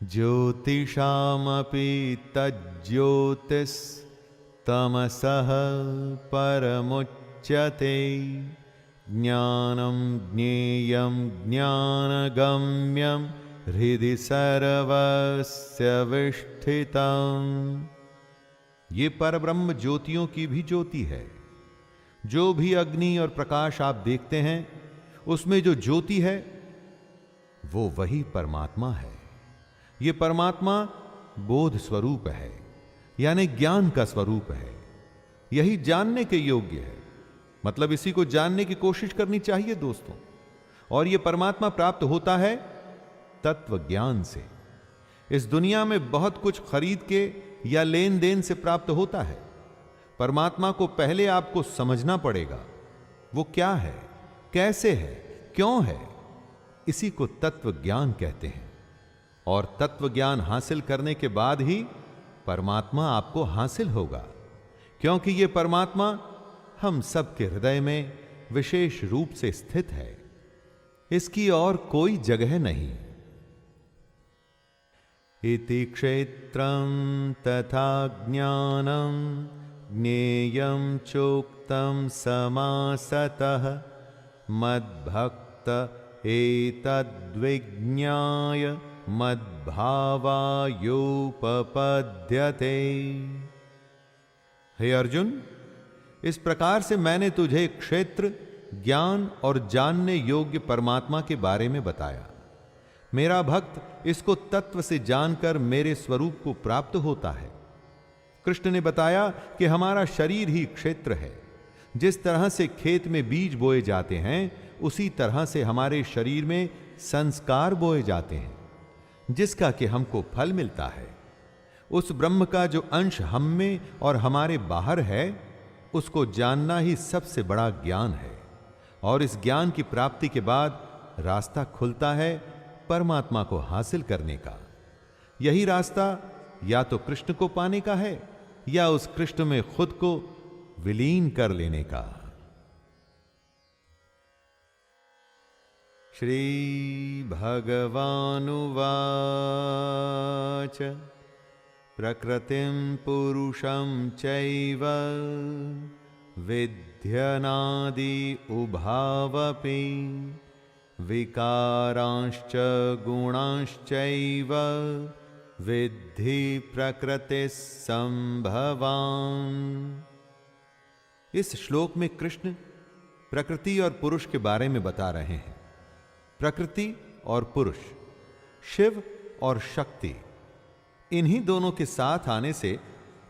ज्योतिषामपि तज्ज्योतिस्तमसः परमुच्यते। ज्ञानं ज्ञेयं ज्ञानगम्यं हृदि सर्वस्य विष्ठितम्। ये परब्रह्म ज्योतियों की भी ज्योति है। जो भी अग्नि और प्रकाश आप देखते हैं, उसमें जो ज्योति है वो वही परमात्मा है। ये परमात्मा बोध स्वरूप है, यानी ज्ञान का स्वरूप है। यही जानने के योग्य है, मतलब इसी को जानने की कोशिश करनी चाहिए दोस्तों। और यह परमात्मा प्राप्त होता है तत्व ज्ञान से। इस दुनिया में बहुत कुछ खरीद के या लेन देन से प्राप्त होता है। परमात्मा को पहले आपको समझना पड़ेगा, वो क्या है, कैसे है, क्यों है। इसी को तत्व ज्ञान कहते हैं। और तत्व ज्ञान हासिल करने के बाद ही परमात्मा आपको हासिल होगा, क्योंकि ये परमात्मा हम सबके हृदय में विशेष रूप से स्थित है। इसकी और कोई जगह नहीं। इति क्षेत्रं तथा ज्ञानं ज्ञेयं चोक्तं समासतः मद्भक्त एतद्विज्ञाय मद्भावायोपपद्यते। हे अर्जुन, इस प्रकार से मैंने तुझे क्षेत्र, ज्ञान और जानने योग्य परमात्मा के बारे में बताया। मेरा भक्त इसको तत्व से जानकर मेरे स्वरूप को प्राप्त होता है। कृष्ण ने बताया कि हमारा शरीर ही क्षेत्र है। जिस तरह से खेत में बीज बोए जाते हैं, उसी तरह से हमारे शरीर में संस्कार बोए जाते हैं, जिसका कि हमको फल मिलता है। उस ब्रह्म का जो अंश हम में और हमारे बाहर है, उसको जानना ही सबसे बड़ा ज्ञान है। और इस ज्ञान की प्राप्ति के बाद रास्ता खुलता है परमात्मा को हासिल करने का। यही रास्ता या तो कृष्ण को पाने का है या उस कृष्ण में खुद को विलीन कर लेने का। श्री भगवानुवाच प्रकृतिं पुरुषं चैव विध्यनादि उभावपि विकारांश्च गुणांश्चैव विद्धि प्रकृतिः संभवान्। इस श्लोक में कृष्ण प्रकृति और पुरुष के बारे में बता रहे हैं। प्रकृति और पुरुष, शिव और शक्ति, इन्हीं दोनों के साथ आने से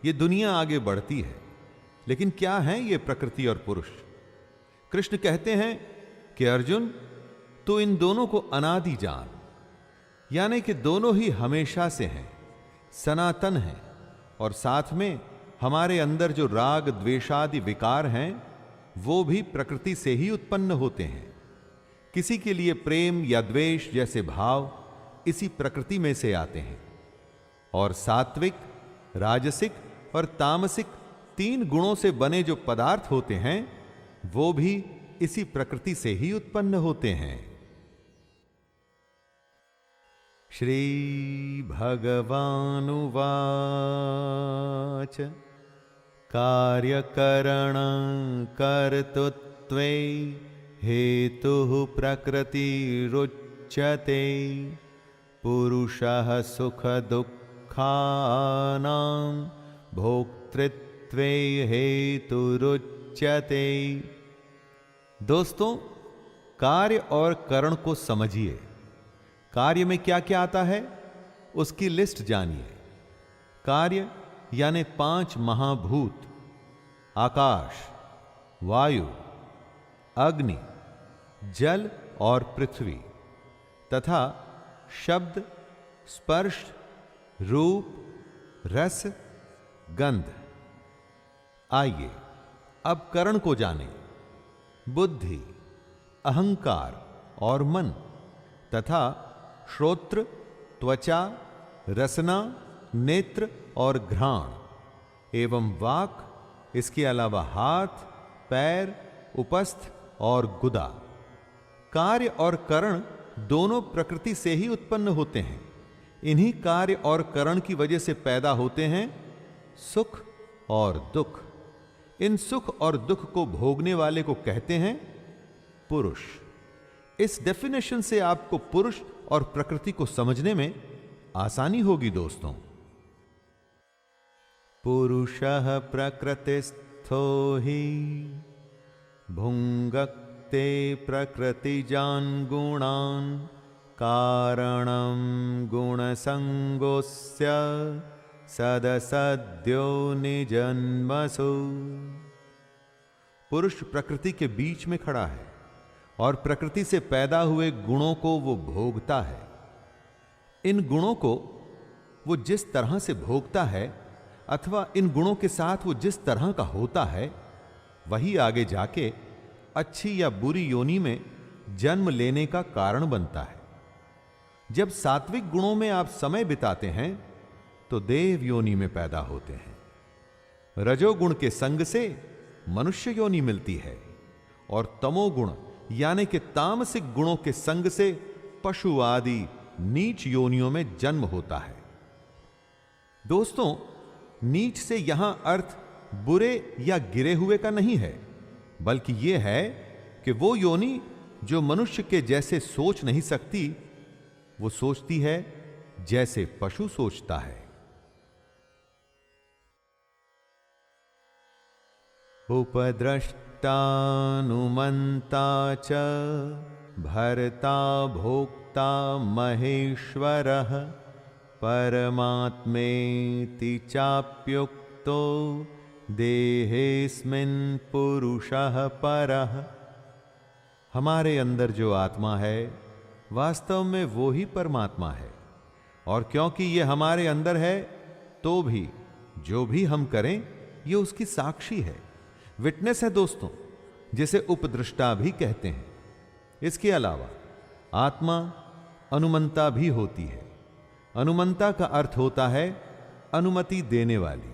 ये दुनिया आगे बढ़ती है। लेकिन क्या है ये प्रकृति और पुरुष? कृष्ण कहते हैं कि अर्जुन, तो इन दोनों को अनादि जान, यानी कि दोनों ही हमेशा से हैं, सनातन हैं। और साथ में हमारे अंदर जो राग द्वेषादि विकार हैं, वो भी प्रकृति से ही उत्पन्न होते हैं। किसी के लिए प्रेम या द्वेष जैसे भाव इसी प्रकृति में से आते हैं। और सात्विक, राजसिक और तामसिक तीन गुणों से बने जो पदार्थ होते हैं, वो भी इसी प्रकृति से ही उत्पन्न होते हैं। श्री भगवानुवाच कार्यकरण कर्तृत्वे हेतुः प्रकृतिरुच्यते पुरुषः सुख दुःखानां भोक्तृत्वे हेतुरुच्यते। दोस्तों, कार्य और करण को समझिए। कार्य में क्या क्या आता है उसकी लिस्ट जानिए। कार्य यानी 5 महाभूत, आकाश, वायु, अग्नि, जल और पृथ्वी, तथा शब्द, स्पर्श, रूप, रस, गंध। आइए अब करण को जानें। बुद्धि, अहंकार और मन, तथा श्रोत्र, त्वचा, रसना, नेत्र और घ्राण एवं वाक, इसके अलावा हाथ, पैर, उपस्थ और गुदा। कार्य और करण दोनों प्रकृति से ही उत्पन्न होते हैं, इन्हीं कार्य और करण की वजह से पैदा होते हैं सुख और दुख। इन सुख और दुख को भोगने वाले को कहते हैं पुरुष। इस डेफिनेशन से आपको पुरुष और प्रकृति को समझने में आसानी होगी दोस्तों। पुरुषः प्रकृतिस्थो हि भुंगक्ते प्रकृतिजान् गुणान् कारणं गुणसंगोस्य सदसद्यो निजन्मसु। पुरुष प्रकृति के बीच में खड़ा है और प्रकृति से पैदा हुए गुणों को वो भोगता है। इन गुणों को वो जिस तरह से भोगता है अथवा इन गुणों के साथ वो जिस तरह का होता है, वही आगे जाके अच्छी या बुरी योनि में जन्म लेने का कारण बनता है। जब सात्विक गुणों में आप समय बिताते हैं तो देव योनि में पैदा होते हैं। रजोगुण के संग से मनुष्य योनि मिलती है और तमोगुण यानी कि तामसिक गुणों के संग से पशु आदि नीच योनियों में जन्म होता है। दोस्तों, नीच से यहां अर्थ बुरे या गिरे हुए का नहीं है, बल्कि यह है कि वो योनि जो मनुष्य के जैसे सोच नहीं सकती, वो सोचती है जैसे पशु सोचता है। उपद्रष्टा नुमंता च भर्ता भोक्ता महेश्वरः परमात्मेति चाप्युक्तो देहेस्मिन् पुरुषः परः। हमारे अंदर जो आत्मा है वास्तव में वो ही परमात्मा है, और क्योंकि ये हमारे अंदर है तो भी जो भी हम करें ये उसकी साक्षी है, विटनेस है दोस्तों, जिसे उपदृष्टा भी कहते हैं। इसके अलावा आत्मा अनुमंता भी होती है। अनुमंता का अर्थ होता है अनुमति देने वाली,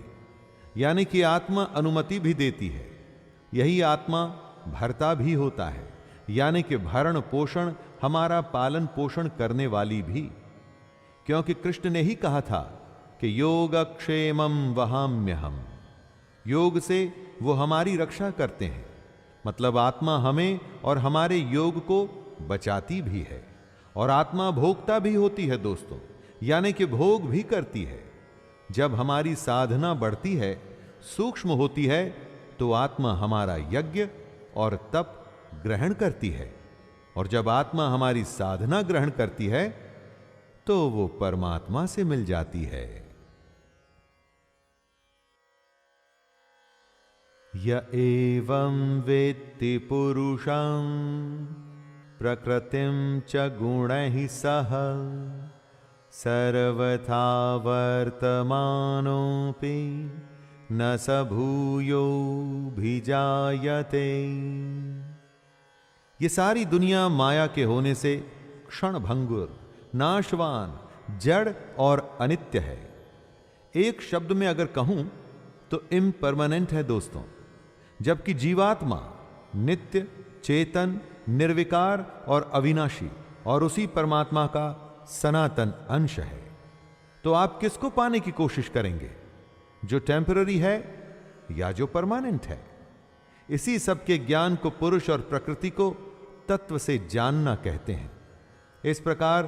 यानी कि आत्मा अनुमति भी देती है। यही आत्मा भर्ता भी होता है, यानी कि भरण पोषण, हमारा पालन पोषण करने वाली भी। क्योंकि कृष्ण ने ही कहा था कि योगक्षेमं वहाम्यहम्। योग से वो हमारी रक्षा करते हैं, मतलब आत्मा हमें और हमारे योग को बचाती भी है। और आत्मा भोगता भी होती है दोस्तों, यानी कि भोग भी करती है। जब हमारी साधना बढ़ती है, सूक्ष्म होती है, तो आत्मा हमारा यज्ञ और तप ग्रहण करती है, और जब आत्मा हमारी साधना ग्रहण करती है तो वो परमात्मा से मिल जाती है। य एवं वेत्ति पुरुषं प्रकृतिं च गुणैः सह सर्वथा वर्तमानोऽपि न स भूयोऽभिजायते। ये सारी दुनिया माया के होने से क्षण भंगुर, नाशवान, जड़ और अनित्य है। एक शब्द में अगर कहूं तो इम्परमानेंट है दोस्तों, जबकि जीवात्मा नित्य, चेतन, निर्विकार और अविनाशी और उसी परमात्मा का सनातन अंश है। तो आप किसको पाने की कोशिश करेंगे, जो टेम्पररी है या जो परमानेंट है? इसी सब के ज्ञान को पुरुष और प्रकृति को तत्व से जानना कहते हैं। इस प्रकार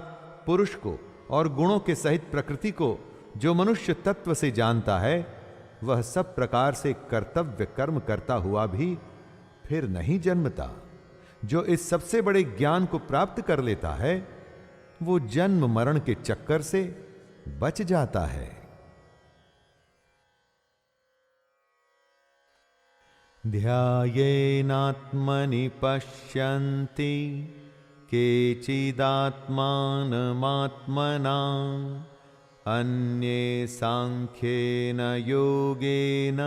पुरुष को और गुणों के सहित प्रकृति को जो मनुष्य तत्व से जानता है, वह सब प्रकार से कर्तव्य कर्म करता हुआ भी फिर नहीं जन्मता। जो इस सबसे बड़े ज्ञान को प्राप्त कर लेता है, वो जन्म मरण के चक्कर से बच जाता है। ध्यायेनात्मनि पश्यन्ति केचिदात्मानमात्मना अन्ये सांख्येन योगेन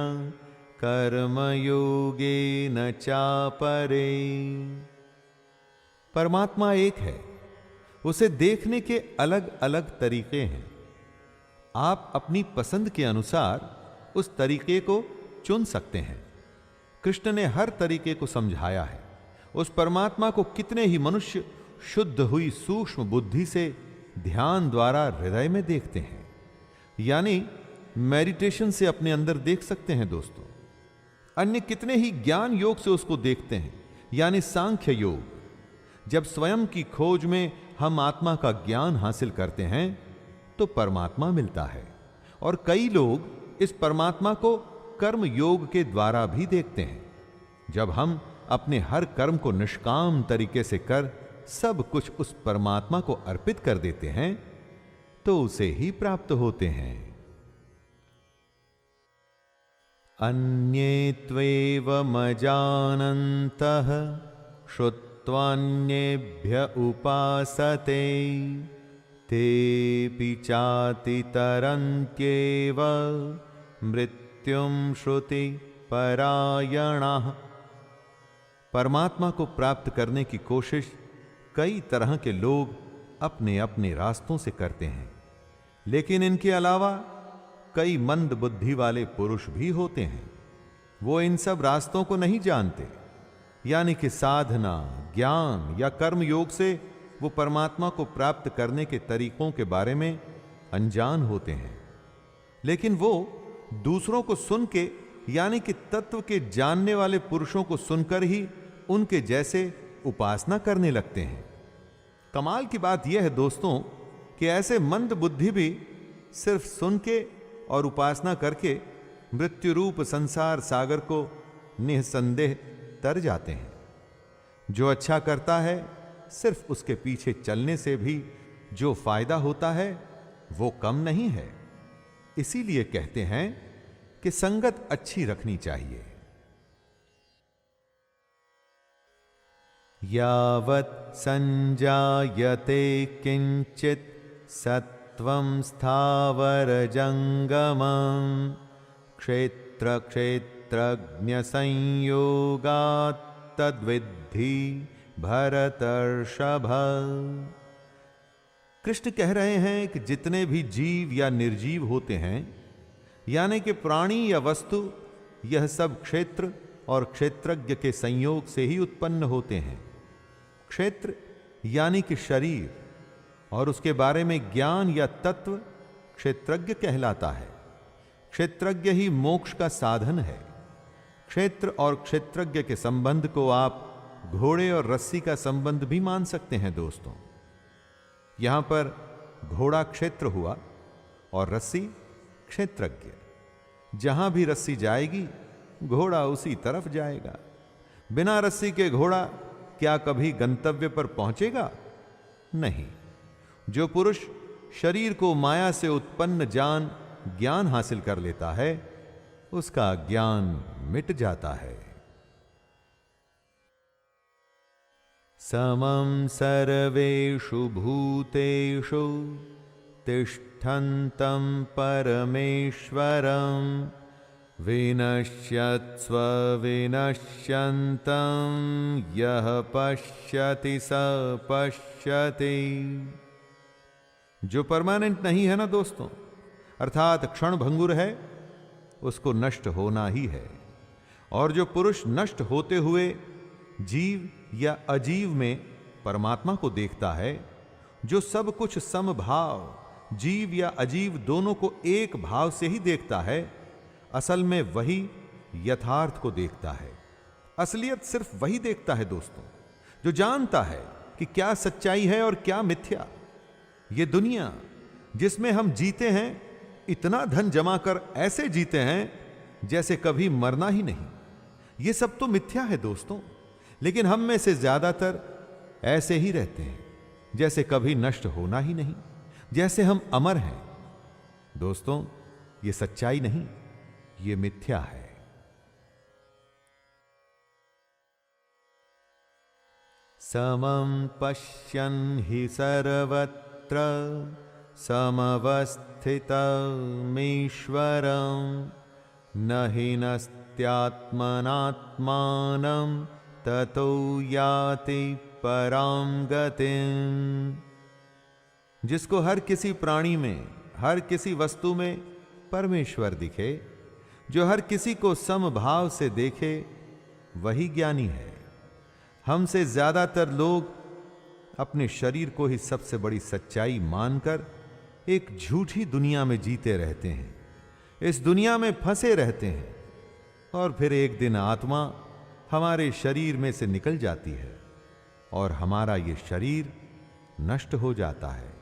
कर्मयोगेन चापरे। परमात्मा एक है, उसे देखने के अलग अलग तरीके हैं। आप अपनी पसंद के अनुसार उस तरीके को चुन सकते हैं। कृष्ण ने हर तरीके को समझाया है। उस परमात्मा को कितने ही मनुष्य शुद्ध हुई सूक्ष्म बुद्धि से ध्यान द्वारा हृदय में देखते हैं, यानी मेडिटेशन से अपने अंदर देख सकते हैं दोस्तों। अन्य कितने ही ज्ञान योग से उसको देखते हैं, यानी सांख्य योग। जब स्वयं की खोज में हम आत्मा का ज्ञान हासिल करते हैं तो परमात्मा मिलता है। और कई लोग इस परमात्मा को कर्म योग के द्वारा भी देखते हैं। जब हम अपने हर कर्म को निष्काम तरीके से कर सब कुछ उस परमात्मा को अर्पित कर देते हैं तो उसे ही प्राप्त होते हैं। अन्ये त्वेवमजानन्तः श्रुत्वान्येभ्य उपासते तेऽपि चातितरन्त्येव मृत्युं श्रुति परायणाः। परमात्मा को प्राप्त करने की कोशिश कई तरह के लोग अपने अपने रास्तों से करते हैं, लेकिन इनके अलावा कई मंद बुद्धि वाले पुरुष भी होते हैं। वो इन सब रास्तों को नहीं जानते, यानी कि साधना, ज्ञान या कर्म योग से वो परमात्मा को प्राप्त करने के तरीकों के बारे में अनजान होते हैं। लेकिन वो दूसरों को सुन के, यानी कि तत्व के जानने वाले पुरुषों को सुनकर ही उनके जैसे उपासना करने लगते हैं। कमाल की बात यह है दोस्तों कि ऐसे मंद बुद्धि भी सिर्फ सुन के और उपासना करके मृत्यु रूप संसार सागर को निसंदेह तर जाते हैं। जो अच्छा करता है, सिर्फ उसके पीछे चलने से भी जो फायदा होता है वो कम नहीं है। इसीलिए कहते हैं कि संगत अच्छी रखनी चाहिए। यावत् संजायते किंचित सत्वं स्थावर जंगमं क्षेत्र क्षेत्रज्ञ संयोगात् तद्विद्धि भरतर्षभ। कृष्ण कह रहे हैं कि जितने भी जीव या निर्जीव होते हैं, यानी कि प्राणी या वस्तु, यह सब क्षेत्र और क्षेत्रज्ञ के संयोग से ही उत्पन्न होते हैं। क्षेत्र यानी कि शरीर और उसके बारे में ज्ञान या तत्व क्षेत्रज्ञ कहलाता है। क्षेत्रज्ञ ही मोक्ष का साधन है। क्षेत्र और क्षेत्रज्ञ के संबंध को आप घोड़े और रस्सी का संबंध भी मान सकते हैं दोस्तों। यहां पर घोड़ा क्षेत्र हुआ और रस्सी क्षेत्रज्ञ। जहां भी रस्सी जाएगी घोड़ा उसी तरफ जाएगा। बिना रस्सी के घोड़ा क्या कभी गंतव्य पर पहुंचेगा? नहीं। जो पुरुष शरीर को माया से उत्पन्न जान ज्ञान हासिल कर लेता है, उसका ज्ञान मिट जाता है। समं सर्वेषु भूतेषु तिष्ठन्तं परमेश्वरं विनश्यत्स्व विनश्यन्तं यः पश्यति स पश्यति। जो परमानेंट नहीं है ना दोस्तों, अर्थात क्षण भंगुर है, उसको नष्ट होना ही है। और जो पुरुष नष्ट होते हुए जीव या अजीव में परमात्मा को देखता है, जो सब कुछ समभाव जीव या अजीव दोनों को एक भाव से ही देखता है, असल में वही यथार्थ को देखता है। असलियत सिर्फ वही देखता है दोस्तों, जो जानता है कि क्या सच्चाई है और क्या मिथ्या। ये दुनिया जिसमें हम जीते हैं, इतना धन जमा कर ऐसे जीते हैं जैसे कभी मरना ही नहीं। ये सब तो मिथ्या है दोस्तों, लेकिन हम में से ज्यादातर ऐसे ही रहते हैं जैसे कभी नष्ट होना ही नहीं, जैसे हम अमर हैं। दोस्तों, ये सच्चाई नहीं, ये मिथ्या है। समं पश्यन् हि सर्वत्र समवस्थितमीश्वरं न हि नस्त्यात्मनात्मानं ततो याति परां गतिम्। जिसको हर किसी प्राणी में, हर किसी वस्तु में परमेश्वर दिखे, जो हर किसी को समभाव से देखे, वही ज्ञानी है। हमसे ज्यादातर लोग अपने शरीर को ही सबसे बड़ी सच्चाई मानकर एक झूठी दुनिया में जीते रहते हैं, इस दुनिया में फंसे रहते हैं, और फिर एक दिन आत्मा हमारे शरीर में से निकल जाती है और हमारा ये शरीर नष्ट हो जाता है।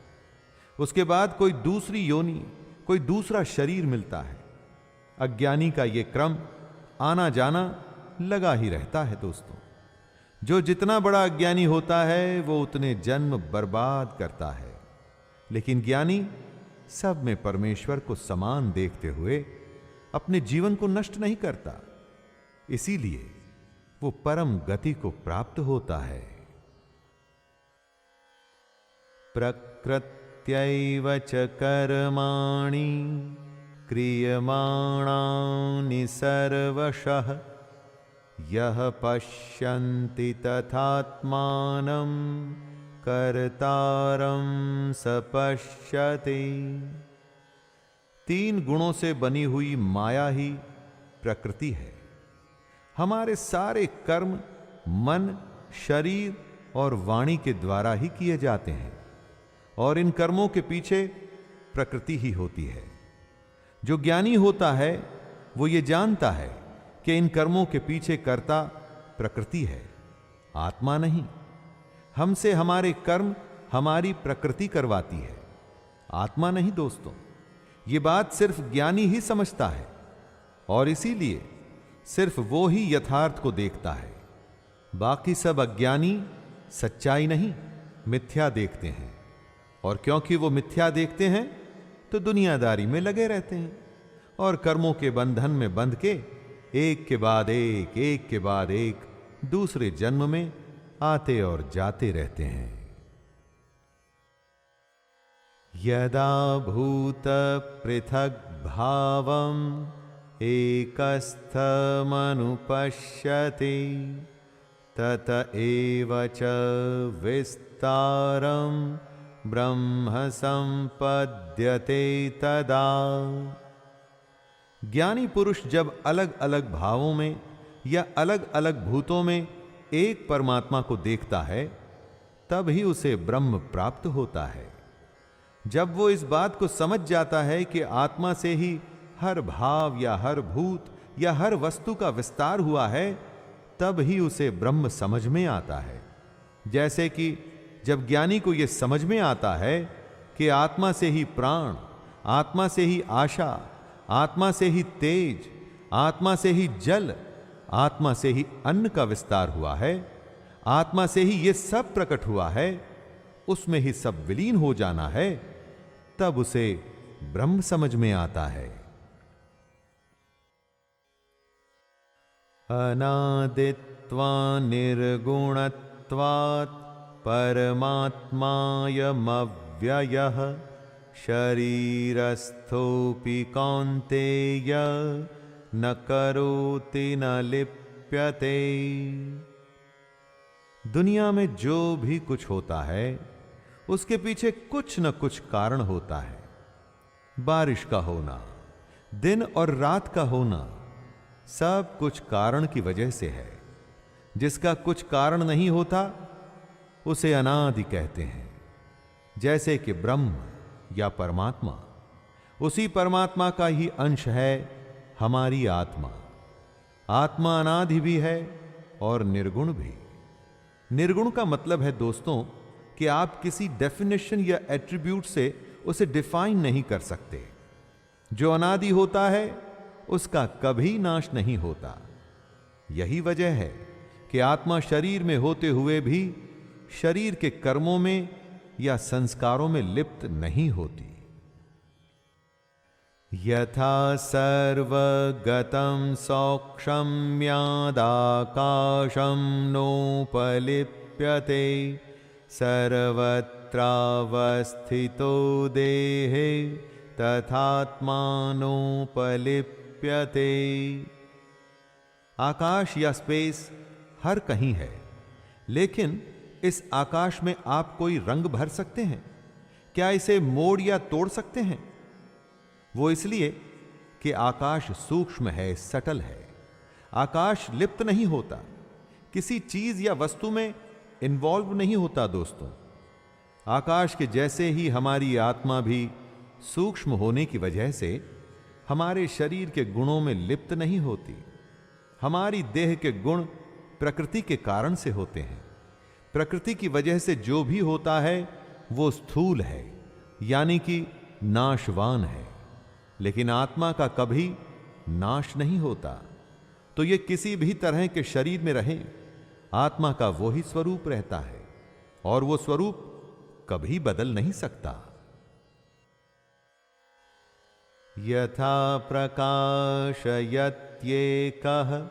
उसके बाद कोई दूसरी योनि, कोई दूसरा शरीर मिलता है। अज्ञानी का ये क्रम आना जाना लगा ही रहता है दोस्तों। जो जितना बड़ा अज्ञानी होता है वो उतने जन्म बर्बाद करता है, लेकिन ज्ञानी सब में परमेश्वर को समान देखते हुए अपने जीवन को नष्ट नहीं करता, इसीलिए वो परम गति को प्राप्त होता है। प्रकृत्यैव च कर्माणि क्रियमाणानि सर्वशः यः पश्यन्ति तथात्मानं कर्तारं स पश्यति। तीन गुणों से बनी हुई माया ही प्रकृति है। हमारे सारे कर्म मन, शरीर और वाणी के द्वारा ही किए जाते हैं, और इन कर्मों के पीछे प्रकृति ही होती है। जो ज्ञानी होता है वो ये जानता है कि इन कर्मों के पीछे कर्ता प्रकृति है, आत्मा नहीं। हमसे हमारे कर्म हमारी प्रकृति करवाती है, आत्मा नहीं दोस्तों। ये बात सिर्फ ज्ञानी ही समझता है, और इसीलिए सिर्फ वो ही यथार्थ को देखता है। बाकी सब अज्ञानी सच्चाई नहीं, मिथ्या देखते हैं, और क्योंकि वो मिथ्या देखते हैं तो दुनियादारी में लगे रहते हैं और कर्मों के बंधन में बंध के एक के बाद एक दूसरे जन्म में आते और जाते रहते हैं। यदा भूत पृथक भावम एकस्थमनुपश्यति तत एव च विस्तारम ब्रह्म संपद्यते तदा। ज्ञानी पुरुष जब अलग अलग भावों में या अलग अलग भूतों में एक परमात्मा को देखता है, तब ही उसे ब्रह्म प्राप्त होता है। जब वो इस बात को समझ जाता है कि आत्मा से ही हर भाव या हर भूत या हर वस्तु का विस्तार हुआ है, तब ही उसे ब्रह्म समझ में आता है। जैसे कि जब ज्ञानी को यह समझ में आता है कि आत्मा से ही प्राण, आत्मा से ही आशा, आत्मा से ही तेज, आत्मा से ही जल, आत्मा से ही अन्न का विस्तार हुआ है, आत्मा से ही यह सब प्रकट हुआ है, उसमें ही सब विलीन हो जाना है, तब उसे ब्रह्म समझ में आता है। अनादित्वा निर्गुणत्वात् परमात्मायमव्ययः शरीरस्थोऽपि कौन्तेय न करोति न लिप्यते। दुनिया में जो भी कुछ होता है उसके पीछे कुछ न कुछ कारण होता है। बारिश का होना, दिन और रात का होना, सब कुछ कारण की वजह से है। जिसका कुछ कारण नहीं होता उसे अनादि कहते हैं। जैसे कि ब्रह्म या परमात्मा, उसी परमात्मा का ही अंश है हमारी आत्मा। आत्मा अनादि भी है और निर्गुण भी। निर्गुण का मतलब है दोस्तों कि आप किसी डेफिनेशन या एट्रीब्यूट से उसे डिफाइन नहीं कर सकते। जो अनादि होता है उसका कभी नाश नहीं होता। यही वजह है कि आत्मा शरीर में होते हुए भी शरीर के कर्मों में या संस्कारों में लिप्त नहीं होती। यथा सर्वगतं सौक्षम्यादाकाशं नोपलिप्यते सर्वत्रावस्थितो देहे तथात्मानोपलिप्यते। आकाश या स्पेस हर कहीं है, लेकिन इस आकाश में आप कोई रंग भर सकते हैं? क्या इसे मोड़ या तोड़ सकते हैं? वो इसलिए कि आकाश सूक्ष्म है, सटल है। आकाश लिप्त नहीं होता, किसी चीज या वस्तु में इन्वॉल्व नहीं होता दोस्तों। आकाश के जैसे ही हमारी आत्मा भी सूक्ष्म होने की वजह से हमारे शरीर के गुणों में लिप्त नहीं होती। हमारी देह के गुण प्रकृति के कारण से होते हैं। प्रकृति की वजह से जो भी होता है वो स्थूल है, यानी कि नाशवान है, लेकिन आत्मा का कभी नाश नहीं होता। तो ये किसी भी तरह के शरीर में रहे, आत्मा का वही स्वरूप रहता है और वो स्वरूप कभी बदल नहीं सकता। यथा प्रकाशयत्येकः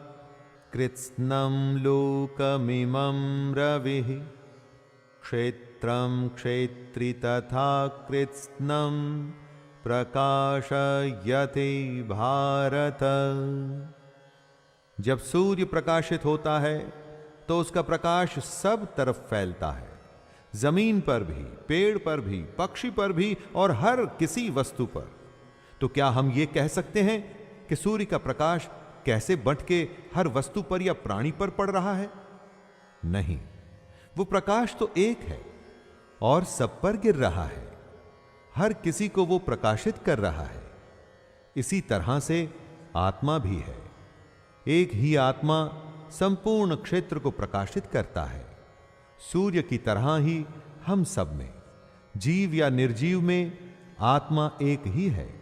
कृत्स्नं लोकमिमं रविः क्षेत्रं क्षेत्री तथा कृत्स्नं प्रकाशयते भारत। जब सूर्य प्रकाशित होता है तो उसका प्रकाश सब तरफ फैलता है, जमीन पर भी, पेड़ पर भी, पक्षी पर भी और हर किसी वस्तु पर। तो क्या हम ये कह सकते हैं कि सूर्य का प्रकाश कैसे बंट के हर वस्तु पर या प्राणी पर पड़ रहा है? नहीं, वो प्रकाश तो एक है और सब पर गिर रहा है, हर किसी को वो प्रकाशित कर रहा है। इसी तरह से आत्मा भी है। एक ही आत्मा संपूर्ण क्षेत्र को प्रकाशित करता है। सूर्य की तरह ही हम सब में, जीव या निर्जीव में, आत्मा एक ही है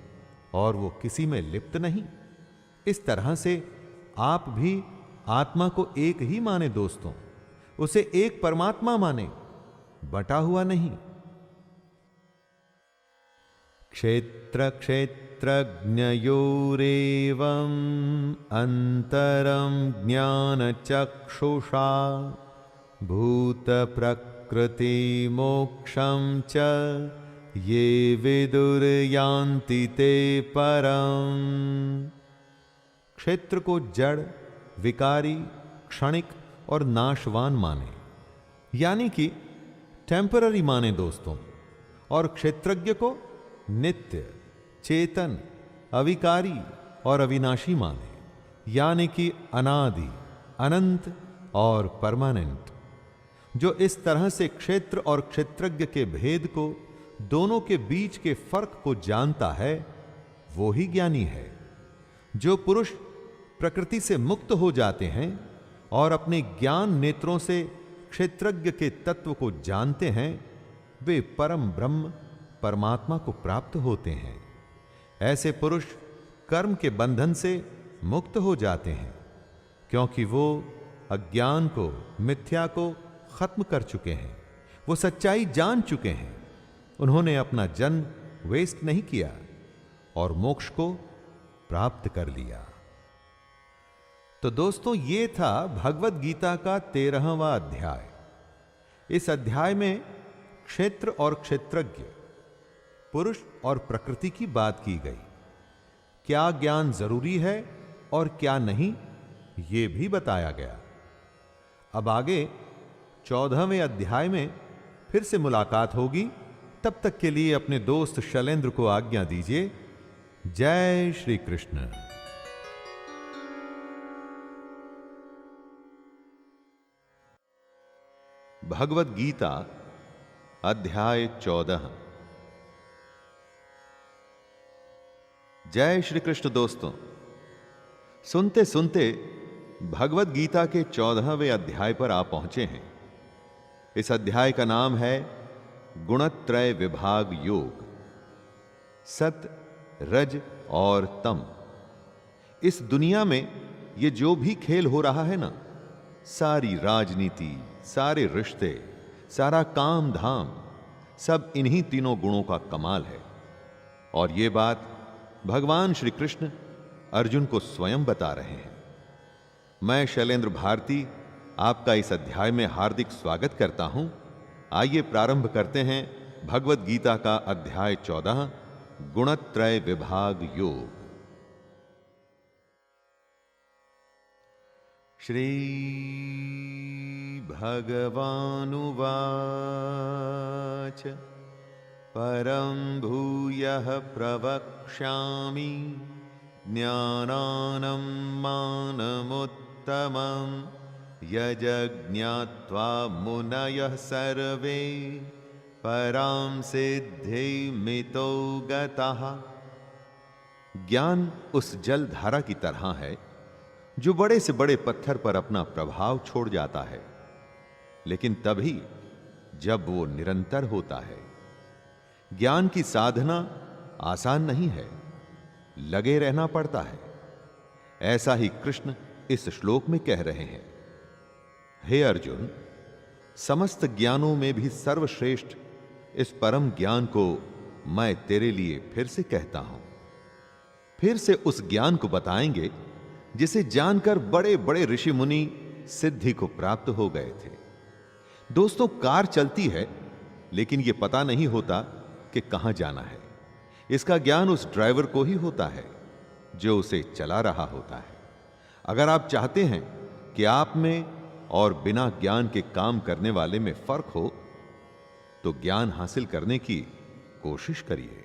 और वो किसी में लिप्त नहीं। इस तरह से आप भी आत्मा को एक ही माने दोस्तों, उसे एक परमात्मा माने, बटा हुआ नहीं। क्षेत्र क्षेत्रज्ञयोरेवम् अंतरं ज्ञान चक्षुषा भूत प्रकृति मोक्षं च ये विदुर्यान्ति ते परम। क्षेत्र को जड़, विकारी, क्षणिक और नाशवान माने, यानी कि टेम्पररी माने दोस्तों, और क्षेत्रज्ञ को नित्य, चेतन, अविकारी और अविनाशी माने, यानी कि अनादि, अनंत और परमानेंट। जो इस तरह से क्षेत्र और क्षेत्रज्ञ के भेद को, दोनों के बीच के फर्क को जानता है, वो ही ज्ञानी है। जो पुरुष प्रकृति से मुक्त हो जाते हैं और अपने ज्ञान नेत्रों से क्षेत्रज्ञ के तत्व को जानते हैं, वे परम ब्रह्म परमात्मा को प्राप्त होते हैं। ऐसे पुरुष कर्म के बंधन से मुक्त हो जाते हैं, क्योंकि वो अज्ञान को, मिथ्या को खत्म कर चुके हैं। वो सच्चाई जान चुके हैं। उन्होंने अपना जन्म वेस्ट नहीं किया और मोक्ष को प्राप्त कर लिया। तो दोस्तों, ये था भगवत गीता का 13वां अध्याय। इस अध्याय में क्षेत्र और क्षेत्रज्ञ, पुरुष और प्रकृति की बात की गई। क्या ज्ञान जरूरी है और क्या नहीं, ये भी बताया गया। अब आगे 14वें अध्याय में फिर से मुलाकात होगी। तब तक के लिए अपने दोस्त शैलेंद्र को आज्ञा दीजिए। जय श्री कृष्ण। भगवत गीता अध्याय 14। जय श्री कृष्ण। दोस्तों, सुनते सुनते भगवत गीता के 14वें अध्याय पर आ पहुंचे हैं। इस अध्याय का नाम है गुणत्रय विभाग योग, सत, रज और तम। इस दुनिया में ये जो भी खेल हो रहा है ना, सारी राजनीति, सारे रिश्ते, सारा काम धाम, सब इन्हीं तीनों गुणों का कमाल है। और ये बात भगवान श्री कृष्ण अर्जुन को स्वयं बता रहे हैं। मैं शैलेंद्र भारती आपका इस अध्याय में हार्दिक स्वागत करता हूं। आइए प्रारंभ करते हैं भगवत गीता का अध्याय 14, गुणत्रय विभाग योग। श्री भगवानुवाच परं भूयः प्रवक्ष्यामि ज्ञानानं मानमुत्तमम् यज्ञात्वा मुनयः सर्वे परां सिद्धिमितो गतः। ज्ञान उस जल धारा की तरह है जो बड़े से बड़े पत्थर पर अपना प्रभाव छोड़ जाता है, लेकिन तभी जब वो निरंतर होता है। ज्ञान की साधना आसान नहीं है, लगे रहना पड़ता है। ऐसा ही कृष्ण इस श्लोक में कह रहे हैं। हे अर्जुन, समस्त ज्ञानों में भी सर्वश्रेष्ठ इस परम ज्ञान को मैं तेरे लिए फिर से कहता हूं। फिर से उस ज्ञान को बताएंगे जिसे जानकर बड़े बड़े ऋषि मुनि सिद्धि को प्राप्त हो गए थे। दोस्तों, कार चलती है लेकिन यह पता नहीं होता कि कहां जाना है। इसका ज्ञान उस ड्राइवर को ही होता है जो उसे चला रहा होता है। अगर आप चाहते हैं कि आप में और बिना ज्ञान के काम करने वाले में फर्क हो, तो ज्ञान हासिल करने की कोशिश करिए।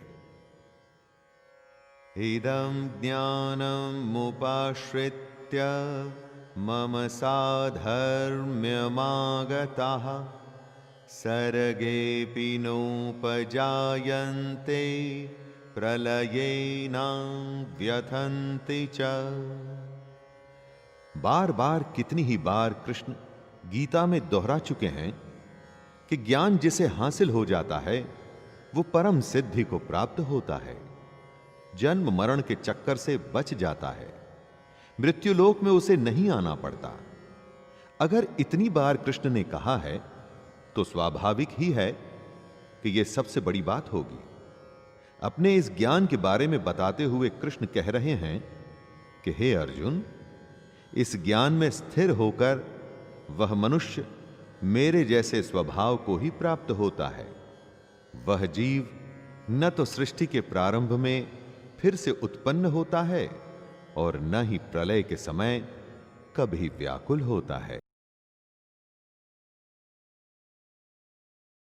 इदं ज्ञानमुपाश्रित्य मम साधर्म्यमागताः सर्गेऽपि नोपजायन्ते प्रलयेन व्यथन्ति च। बार बार कितनी ही बार कृष्ण गीता में दोहरा चुके हैं कि ज्ञान जिसे हासिल हो जाता है वो परम सिद्धि को प्राप्त होता है, जन्म मरण के चक्कर से बच जाता है, मृत्युलोक में उसे नहीं आना पड़ता। अगर इतनी बार कृष्ण ने कहा है तो स्वाभाविक ही है कि यह सबसे बड़ी बात होगी। अपने इस ज्ञान के बारे में बताते हुए कृष्ण कह रहे हैं कि हे अर्जुन, इस ज्ञान में स्थिर होकर वह मनुष्य मेरे जैसे स्वभाव को ही प्राप्त होता है। वह जीव न तो सृष्टि के प्रारंभ में फिर से उत्पन्न होता है और न ही प्रलय के समय कभी व्याकुल होता है।